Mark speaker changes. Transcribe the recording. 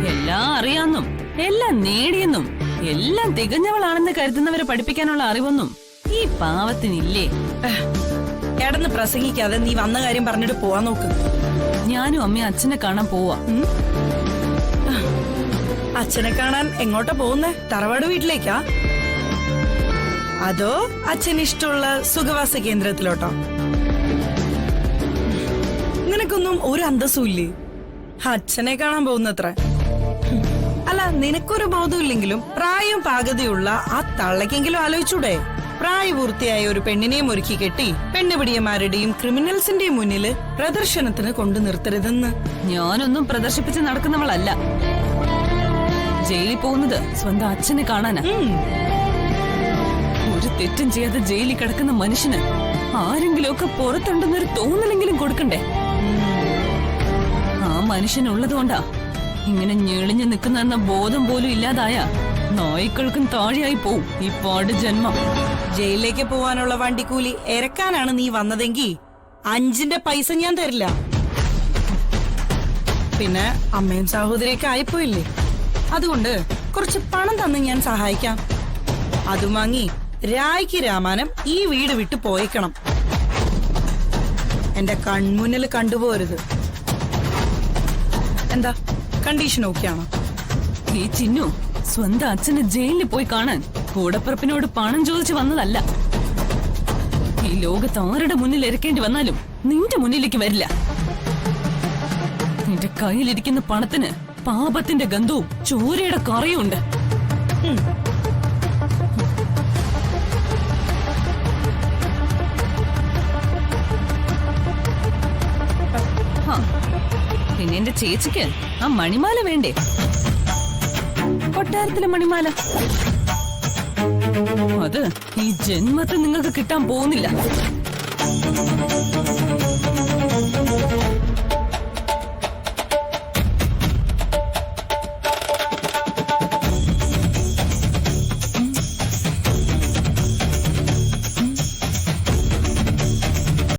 Speaker 1: എല്ലാം അറിയാന്നും എല്ലാം നേടിയെന്നും എല്ലാം തികഞ്ഞവളാണെന്ന് കരുതുന്നവരെ പഠിപ്പിക്കാനുള്ള അറിവൊന്നും ഈ പാവത്തിനില്ലേ?
Speaker 2: കിടന്ന് പ്രസംഗിക്കാതെ നീ വന്ന കാര്യം പറഞ്ഞിട്ട് പോവാൻ നോക്ക്.
Speaker 1: ഞാനും അമ്മയും അച്ഛനെ കാണാൻ പോവാ.
Speaker 2: അച്ഛനെ കാണാൻ എങ്ങോട്ടാ പോകുന്നേ? തറവാട് വീട്ടിലേക്കാ അതോ അച്ഛന് ഇഷ്ടമുള്ള സുഖവാസ കേന്ദ്രത്തിലോട്ടോ? നിനക്കൊന്നും ഒരു അന്തസ്സും ഇല്ലേ? അച്ഛനെ കാണാൻ പോകുന്നത്ര. അല്ല, നിനക്കൊരു ബോധമില്ലെങ്കിലും പ്രായം പാകതയുള്ള ആ തള്ളക്കെങ്കിലും ആലോചിച്ചൂടെ? പ്രായപൂർത്തിയായ ഒരു പെണ്ണിനെയും ഒരുക്കി കെട്ടി പെണ്ണുപിടിയന്മാരുടെയും ക്രിമിനൽസിന്റെയും മുന്നില് പ്രദർശനത്തിന് കൊണ്ടു നിർത്തരുതെന്ന്.
Speaker 1: ഞാനൊന്നും പ്രദർശിപ്പിച്ച് നടക്കുന്നവളല്ല. ജയിലിൽ പോകുന്നത് സ്വന്തം അച്ഛനെ കാണാനാ. ഒരു തെറ്റും ചെയ്യാതെ ജയിലിൽ കിടക്കുന്ന മനുഷ്യന് ആരെങ്കിലുമൊക്കെ പുറത്തുണ്ടെന്നൊരു തോന്നലെങ്കിലും കൊടുക്കണ്ടേ? ആ മനുഷ്യനുള്ളതുകൊണ്ടാ ഇങ്ങനെ ഞെളിഞ്ഞു നിൽക്കുന്ന ബോധം പോലും ഇല്ലാതായ നായ്ക്കൾക്കും താഴെയായി പോവും ഈ പാട് ജന്മം.
Speaker 2: ജയിലിലേക്ക് പോവാനുള്ള വണ്ടിക്കൂലി ഇറക്കാനാണ് നീ വന്നതെങ്കിൽ 5ന്റെ പൈസ ഞാൻ തരില്ല. പിന്നെ അമ്മയും സഹോദരിയൊക്കെ ആയിപ്പോയില്ലേ, അതുകൊണ്ട് കുറച്ച് പണം തന്ന് ഞാൻ സഹായിക്കാം. അതും വാങ്ങി രായ്ക്ക് രാമാനം ഈ വീട് വിട്ടു പോയേക്കണം. എന്റെ കൺമുന്നിൽ കണ്ടുപോരുത്. എന്താ കണ്ടീഷൻ ഓക്കെയാണോ?
Speaker 1: ഈ ചിന്നു സ്വന്തം അച്ഛനെ ജയിലിൽ പോയി കാണാൻ കൂടപ്പിറപ്പിനോട് പണം ചോദിച്ചു വന്നതല്ല. ഈ ലോകത്ത് ആരുടെ മുന്നിൽ ഇറക്കേണ്ടി വന്നാലും നിന്റെ മുന്നിലേക്ക് വരില്ല. നിന്റെ കയ്യിലിരിക്കുന്ന പണത്തിന് പാപത്തിന്റെ ഗന്ധവും ചോരയുടെ കറയുണ്ട്. പിന്നെ എന്റെ ചേച്ചിക്ക് ആ മണിമാല വേണ്ടേ? കൊട്ടാരത്തിലെ മണിമാല അത് ഈ ജന്മത്തിൽ നിങ്ങൾക്ക് കിട്ടാൻ പോകുന്നില്ല.